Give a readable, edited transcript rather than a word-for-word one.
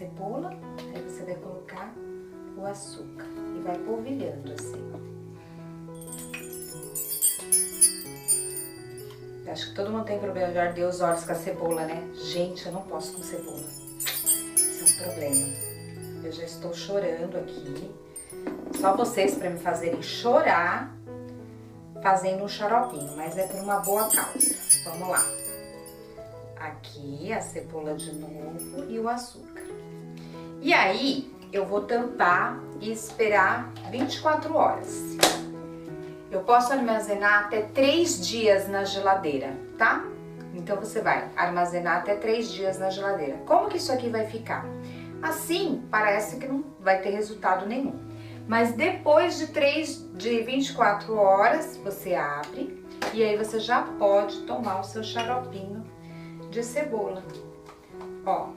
cebola, aí você vai colocar o açúcar e vai polvilhando assim. Acho que todo mundo tem problema de arder os olhos com a cebola, né? Gente, eu não posso com cebola. Isso é um problema. Eu já estou chorando aqui. Só vocês para me fazerem chorar fazendo um xaropinho, mas é por uma boa causa. Vamos lá. Aqui a cebola de novo e o açúcar. E aí eu vou tampar e esperar 24 horas. Eu posso armazenar até 3 dias na geladeira, tá? Então você vai armazenar até 3 dias na geladeira. Como que isso aqui vai ficar? Assim, parece que não vai ter resultado nenhum. Mas depois de 24 horas, você abre e aí você já pode tomar o seu xaropinho de cebola. Ó,